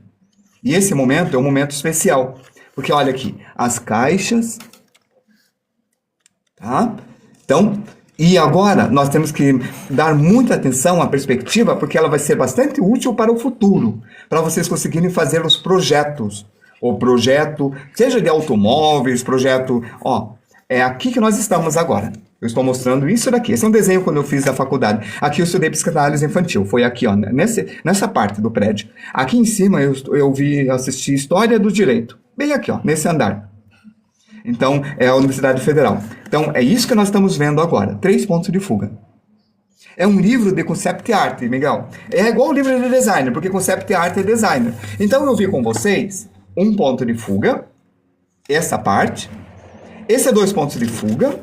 E esse momento é um momento especial. Porque olha aqui, as caixas, tá? Então, e agora nós temos que dar muita atenção à perspectiva, porque ela vai ser bastante útil para o futuro, para vocês conseguirem fazer os projetos. O projeto, seja de automóveis, projeto, ó, é aqui que nós estamos agora. Eu estou mostrando isso daqui. Esse é um desenho quando eu fiz da faculdade. Aqui eu estudei psicanálise infantil. Foi aqui, ó, nessa parte do prédio. Aqui em cima eu assisti História do Direito. Bem aqui, ó, nesse andar. Então, é a Universidade Federal. Então, é isso que nós estamos vendo agora. 3 pontos de fuga. É um livro de concept art, Miguel. É igual o livro de designer, porque concept art é designer. Então, eu vi com vocês um ponto de fuga, essa parte. Esse é 2 pontos de fuga.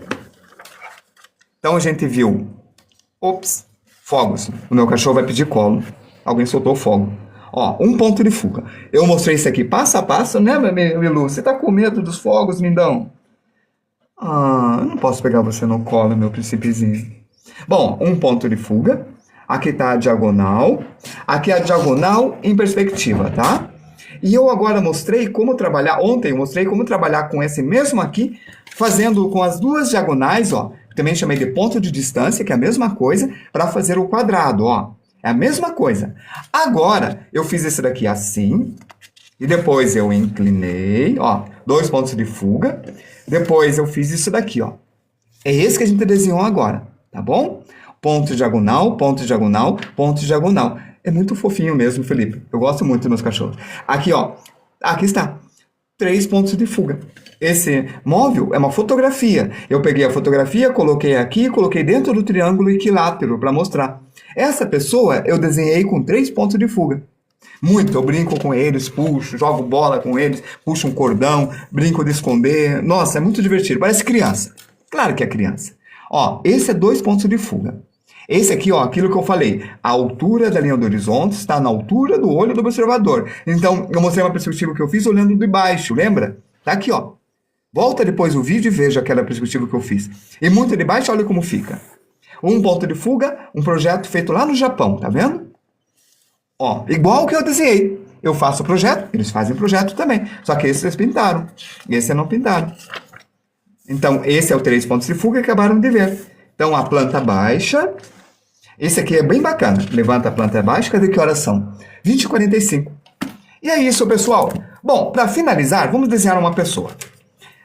Então, a gente viu, ops, fogos. O meu cachorro vai pedir colo. Alguém soltou fogo. Ó, um ponto de fuga. Eu mostrei isso aqui passo a passo, né, Milu? Você tá com medo dos fogos, lindão? Ah, eu não posso pegar você no colo, meu príncipezinho. Bom, um ponto de fuga. Aqui tá a diagonal. Aqui é a diagonal em perspectiva, tá? E eu agora mostrei como trabalhar, ontem eu mostrei como trabalhar com esse mesmo aqui, fazendo com as 2 diagonais, ó. Também chamei de ponto de distância, que é a mesma coisa, para fazer o quadrado, ó. É a mesma coisa. Agora, eu fiz esse daqui assim, e depois eu inclinei, ó, 2 pontos de fuga. Depois eu fiz isso daqui, ó. É esse que a gente desenhou agora, tá bom? Ponto diagonal, ponto diagonal, ponto diagonal. É muito fofinho mesmo, Felipe. Eu gosto muito dos meus cachorros. Aqui, ó, aqui está. 3 pontos de fuga. Esse móvel é uma fotografia. Eu peguei a fotografia, coloquei aqui, coloquei dentro do triângulo equilátero para mostrar. Essa pessoa eu desenhei com 3 pontos de fuga. Muito, eu brinco com eles, puxo, jogo bola com eles, puxo um cordão, brinco de esconder. Nossa, é muito divertido, parece criança. Claro que é criança. Ó, esse é 2 pontos de fuga. Esse aqui, ó, aquilo que eu falei, a altura da linha do horizonte está na altura do olho do observador. Então, eu mostrei uma perspectiva que eu fiz olhando de baixo, lembra? Tá aqui, ó. Volta depois o vídeo e veja aquela perspectiva que eu fiz. E muito de baixo, olha como fica. Um ponto de fuga, um projeto feito lá no Japão, tá vendo? Ó, igual o que eu desenhei. Eu faço o projeto, eles fazem o projeto também. Só que esse eles pintaram, esse não pintaram. Então, esse é o 3 pontos de fuga que acabaram de ver. Então, a planta baixa. Esse aqui é bem bacana. Levanta a planta baixa, cadê que horas são? 20h45. E é isso, pessoal. Bom, para finalizar, vamos desenhar uma pessoa.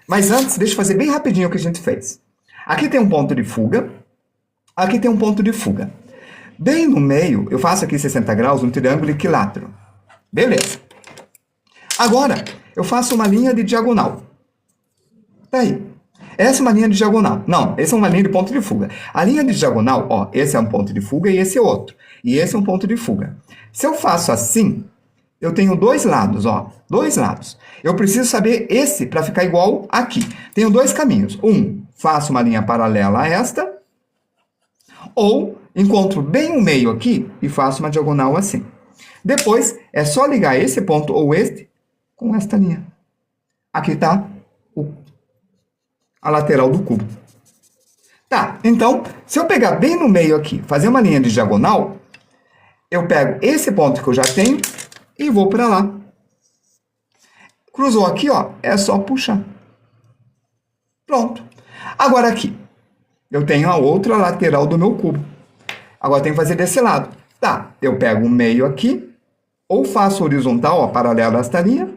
Mas antes, deixa eu fazer bem rapidinho o que a gente fez. Aqui tem um ponto de fuga. Aqui tem um ponto de fuga. Bem no meio, eu faço aqui 60 graus, um triângulo equilátero. Beleza. Agora, eu faço uma linha de diagonal. Tá aí. Essa é uma linha de diagonal. Não, essa é uma linha de ponto de fuga. A linha de diagonal, ó, esse é um ponto de fuga e esse é outro. E esse é um ponto de fuga. Se eu faço assim, eu tenho 2 lados, ó. 2 lados. Eu preciso saber esse para ficar igual aqui. Tenho 2 caminhos. Faço uma linha paralela a esta. Ou encontro bem o meio aqui e faço uma diagonal assim. Depois, é só ligar esse ponto ou este com esta linha. Aqui está a lateral do cubo. Tá, então, se eu pegar bem no meio aqui, fazer uma linha de diagonal, eu pego esse ponto que eu já tenho e vou para lá. Cruzou aqui, ó, é só puxar. Pronto. Agora aqui, eu tenho a outra lateral do meu cubo. Agora tenho que fazer desse lado. Tá, eu pego o meio aqui, ou faço horizontal, ó, paralela a esta linha.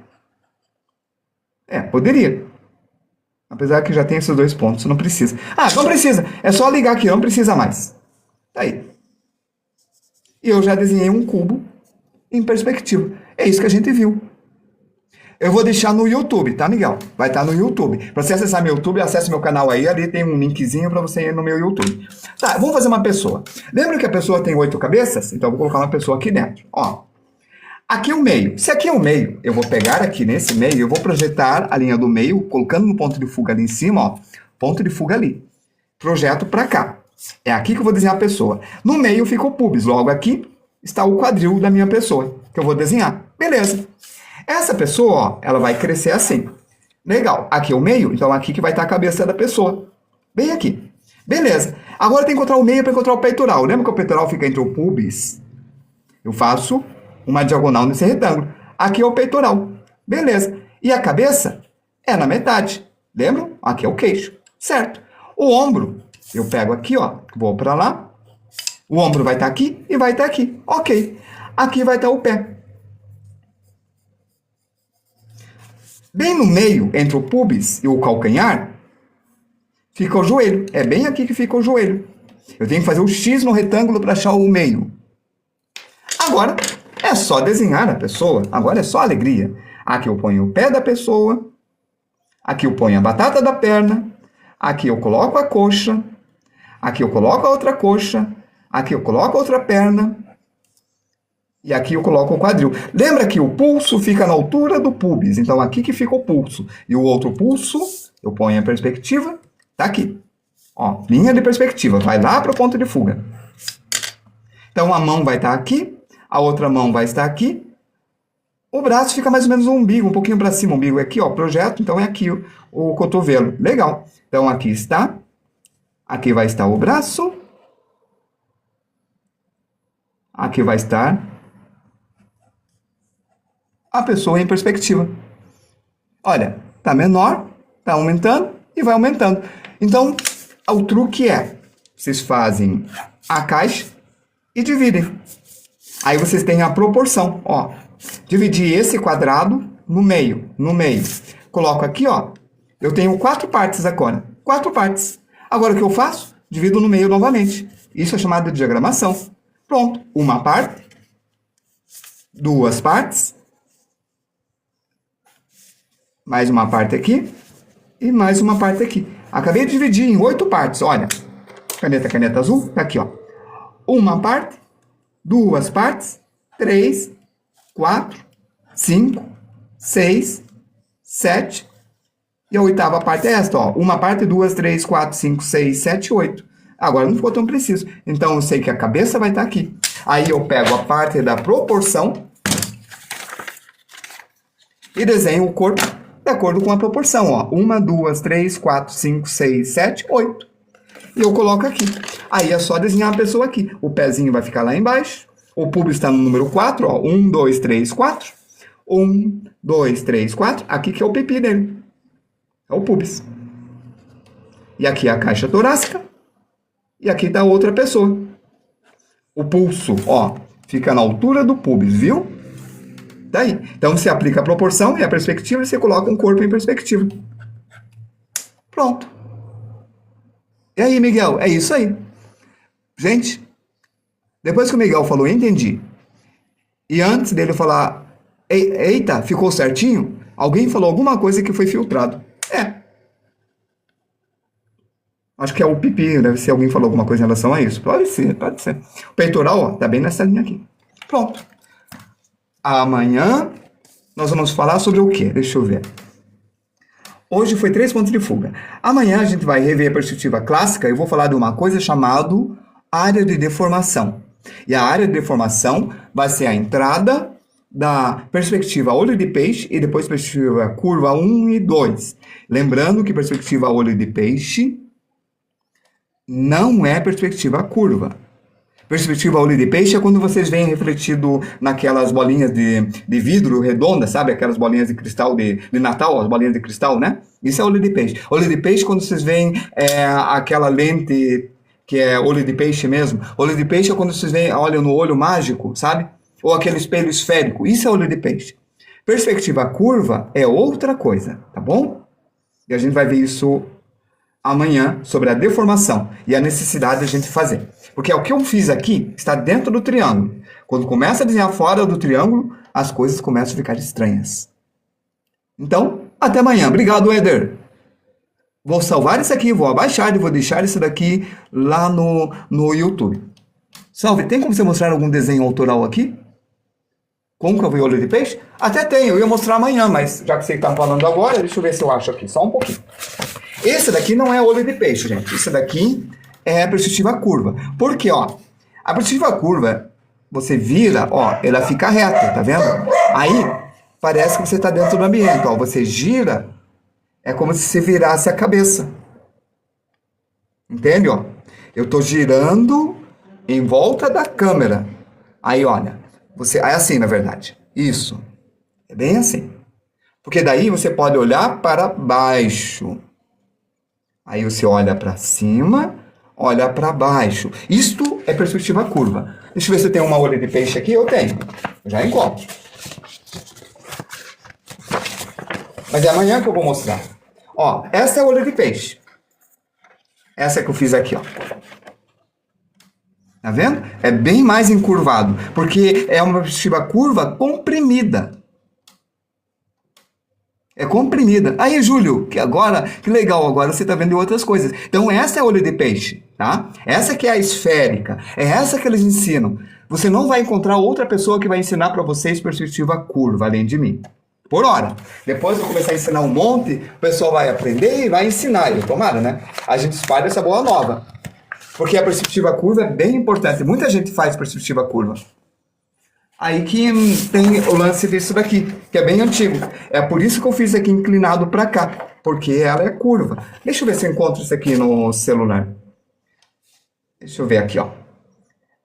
Poderia. Apesar que já tem esses 2 pontos, não precisa. Ah, não precisa, é só ligar aqui, não precisa mais. Tá aí. E eu já desenhei um cubo em perspectiva. É isso que a gente viu. Eu vou deixar no YouTube, tá, Miguel? Vai estar no YouTube. Para você acessar meu YouTube, acesse meu canal aí, ali tem um linkzinho para você ir no meu YouTube. Tá, vamos fazer uma pessoa. Lembra que a pessoa tem 8 cabeças? Então eu vou colocar uma pessoa aqui dentro. Ó, aqui é o meio. Se aqui é o meio, eu vou pegar aqui nesse meio, eu vou projetar a linha do meio, colocando no ponto de fuga ali em cima, ó, ponto de fuga ali. Projeto para cá. É aqui que eu vou desenhar a pessoa. No meio fica o pubis, logo aqui está o quadril da minha pessoa, que eu vou desenhar. Beleza. Essa pessoa, ó, ela vai crescer assim. Legal. Aqui é o meio, então aqui que vai estar a cabeça da pessoa. Bem aqui. Beleza. Agora tem que encontrar o meio para encontrar o peitoral. Lembra que o peitoral fica entre o pubis? Eu faço uma diagonal nesse retângulo. Aqui é o peitoral. Beleza. E a cabeça é na metade. Lembram? Aqui é o queixo. Certo. O ombro, eu pego aqui, ó. Vou para lá. O ombro vai estar aqui e vai estar aqui. Ok. Aqui vai estar o pé. Bem no meio, entre o pubis e o calcanhar, fica o joelho. É bem aqui que fica o joelho. Eu tenho que fazer o X no retângulo para achar o meio. Agora, é só desenhar a pessoa. Agora é só alegria. Aqui eu ponho o pé da pessoa. Aqui eu ponho a batata da perna. Aqui eu coloco a coxa. Aqui eu coloco a outra coxa. Aqui eu coloco a outra perna. E aqui eu coloco o quadril. Lembra que o pulso fica na altura do pubis. Então, aqui que fica o pulso. E o outro pulso, eu ponho a perspectiva, tá aqui. Ó, linha de perspectiva. Vai lá para o ponto de fuga. Então, a mão vai estar aqui. A outra mão vai estar aqui. O braço fica mais ou menos o umbigo, um pouquinho para cima. O umbigo é aqui, ó, projeto. Então, é aqui o cotovelo. Legal. Então, aqui está. Aqui vai estar o braço. Aqui vai estar a pessoa em perspectiva. Olha, tá menor, tá aumentando e vai aumentando. Então, o truque é, vocês fazem a caixa e dividem. Aí vocês têm a proporção, ó. Dividir esse quadrado no meio. Coloco aqui, ó. Eu tenho 4 partes agora. 4 partes. Agora o que eu faço? Divido no meio novamente. Isso é chamado de diagramação. Pronto. Uma parte. 2 partes. Mais uma parte aqui. E mais uma parte aqui. Acabei de dividir em 8 partes. Olha. Caneta azul. Tá aqui, ó. Uma parte. 2 partes. 3, 4, 5, 6, 7. E a oitava parte é esta, ó. Uma parte, 2, 3, 4, 5, 6, 7, 8. Agora não ficou tão preciso. Então eu sei que a cabeça vai estar aqui. Aí eu pego a parte da proporção e desenho o corpo de acordo com a proporção, ó. 1, 2, 3, 4, 5, 6, 7, 8. E eu coloco aqui. Aí é só desenhar a pessoa aqui. O pezinho vai ficar lá embaixo. O pubis está no número 4, ó. 1, 2, 3, 4. 1, 2, 3, 4. Aqui que é o pipi dele. É o pubis. E aqui é a caixa torácica. E aqui está outra pessoa. O pulso, ó, fica na altura do pubis, viu? Tá aí. Então você aplica a proporção e a perspectiva e você coloca um corpo em perspectiva. Pronto. E aí, Miguel? É isso aí. Gente, depois que o Miguel falou, entendi. E antes dele falar, eita, ficou certinho? Alguém falou alguma coisa que foi filtrado. Acho que é o pipi, deve ser alguém falou alguma coisa em relação a isso. Pode ser, pode ser. O peitoral, ó, tá bem nessa linha aqui. Pronto. Amanhã nós vamos falar sobre o quê? Deixa eu ver. Hoje foi 3 pontos de fuga. Amanhã a gente vai rever a perspectiva clássica e eu vou falar de uma coisa chamada área de deformação. E a área de deformação vai ser a entrada da perspectiva olho de peixe e depois perspectiva curva 1 e 2. Lembrando que perspectiva olho de peixe não é perspectiva curva. Perspectiva olho de peixe é quando vocês veem refletido naquelas bolinhas de vidro redondas, sabe? Aquelas bolinhas de cristal de Natal, as bolinhas de cristal, né? Isso é olho de peixe. Olho de peixe quando vocês veem aquela lente que é olho de peixe mesmo. Olho de peixe é quando vocês veem, olham no olho mágico, sabe? Ou aquele espelho esférico. Isso é olho de peixe. Perspectiva curva é outra coisa, tá bom? E a gente vai ver isso amanhã sobre a deformação e a necessidade de a gente fazer. Porque o que eu fiz aqui está dentro do triângulo. Quando começa a desenhar fora do triângulo, as coisas começam a ficar estranhas. Então, até amanhã. Obrigado, Éder. Vou salvar isso aqui, vou abaixar e vou deixar isso daqui lá no YouTube. Salve, tem como você mostrar algum desenho autoral aqui? Côncavo e olho de peixe? Até tem, eu ia mostrar amanhã, mas já que você está falando agora, deixa eu ver se eu acho aqui, só um pouquinho. Esse daqui não é olho de peixe, gente. Esse daqui é a perspectiva curva. Por quê, ó? A perspectiva curva, você vira, ó, ela fica reta, tá vendo? Aí, parece que você está dentro do ambiente, ó. Você gira É como se você virasse a cabeça. Entende, ó? Eu tô girando em volta da câmera. Aí, olha, você, é assim, na verdade. Isso. É bem assim. Porque daí você pode olhar para baixo. Aí você olha para cima, olha para baixo. Isto é perspectiva curva. Deixa eu ver se eu tenho uma olho de peixe aqui. Eu tenho. Já encontro. Mas é amanhã que eu vou mostrar. Ó, essa é a olho de peixe. Essa que eu fiz aqui, ó. Tá vendo? É bem mais encurvado, porque é uma perspectiva curva comprimida. É comprimida. Aí, Júlio, que legal, agora você tá vendo outras coisas. Então, essa é a olho de peixe, tá? Essa que é a esférica. É essa que eles ensinam. Você não vai encontrar outra pessoa que vai ensinar para vocês perspectiva curva, além de mim. Por hora. Depois eu começar a ensinar um monte, o pessoal vai aprender e vai ensinar. E tomara, né? A gente espalha essa boa nova. Porque a perspectiva curva é bem importante. Muita gente faz perspectiva curva. Aí que tem o lance disso daqui, que é bem antigo. É por isso que eu fiz aqui inclinado para cá, porque ela é curva. Deixa eu ver se eu encontro isso aqui no celular. Deixa eu ver aqui, ó.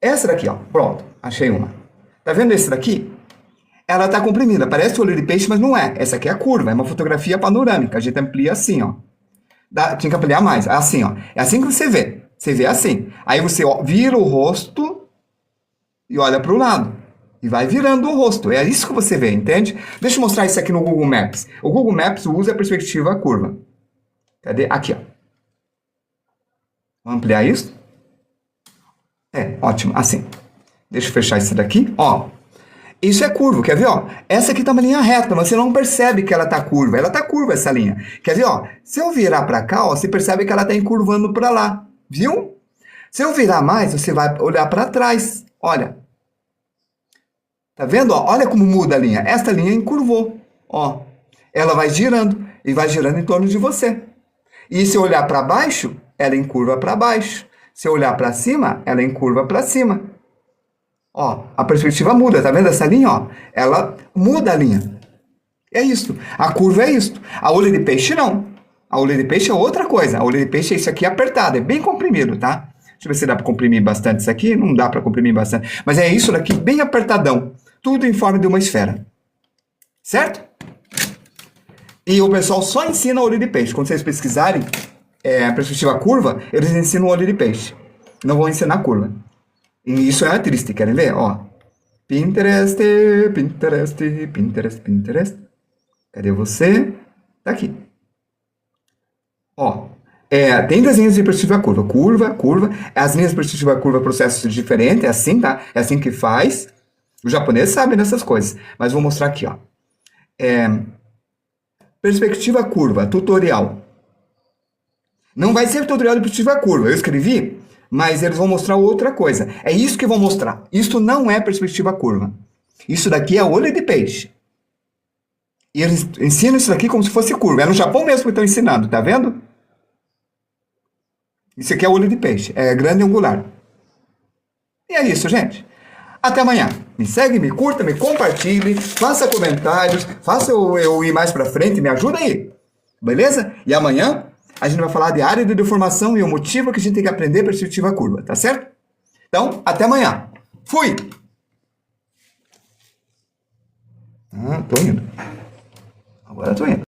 Essa daqui, ó. Pronto, achei uma. Tá vendo esse daqui? Ela tá comprimida, parece olho de peixe, mas não é. Essa aqui é a curva, é uma fotografia panorâmica. A gente amplia assim, ó. Tinha que ampliar mais, assim, ó. É assim que você vê. Você vê assim. Aí você vira o rosto e olha para o lado. E vai virando o rosto. É isso que você vê, entende? Deixa eu mostrar isso aqui no Google Maps. O Google Maps usa a perspectiva curva. Cadê? Aqui, ó. Vamos ampliar isso? É, ótimo. Assim. Deixa eu fechar isso daqui. Ó. Isso é curvo, quer ver, ó? Essa aqui tá uma linha reta, mas você não percebe que ela tá curva. Ela tá curva, essa linha. Quer ver, ó? Se eu virar para cá, ó, você percebe que ela tá encurvando para lá. Viu? Se eu virar mais, você vai olhar para trás. Olha. Tá vendo? Ó? Olha como muda a linha. Esta linha encurvou. Ó. Ela vai girando e vai girando em torno de você. E se eu olhar para baixo, ela encurva para baixo. Se eu olhar para cima, ela encurva para cima. Ó, a perspectiva muda, tá vendo essa linha, ó? Ela muda a linha. É isso. A curva é isso. A olho de peixe não. A olho de peixe é outra coisa. A olho de peixe é isso aqui apertado, é bem comprimido, tá? Deixa eu ver se dá para comprimir bastante isso aqui. Não dá para comprimir bastante. Mas é isso daqui bem apertadão. Tudo em forma de uma esfera. Certo? E o pessoal só ensina olho de peixe. Quando vocês pesquisarem a perspectiva curva, eles ensinam olho de peixe. Não vão ensinar curva. E isso é triste, querem ver? Ó. Pinterest, Pinterest, Pinterest, Pinterest. Cadê você? Tá aqui. Ó. Tem desenhos de perspectiva curva. Curva, curva. As linhas de perspectiva curva, processos diferentes. É assim, tá? É assim que faz. Os japoneses sabem dessas coisas. Mas vou mostrar aqui, ó. Perspectiva curva, tutorial. Não vai ser tutorial de perspectiva curva. Eu escrevi, mas eles vão mostrar outra coisa. É isso que vão mostrar. Isso não é perspectiva curva. Isso daqui é olho de peixe. E eles ensinam isso daqui como se fosse curva. É no Japão mesmo que estão ensinando, tá vendo? Isso aqui é olho de peixe. É grande e angular. E é isso, gente. Até amanhã. Me segue, me curta, me compartilhe, faça comentários, faça eu ir mais pra frente, me ajuda aí. Beleza? E amanhã a gente vai falar de área de deformação e o motivo que a gente tem que aprender perspectiva curva, tá certo? Então, até amanhã. Fui! Tô indo. Agora tô indo.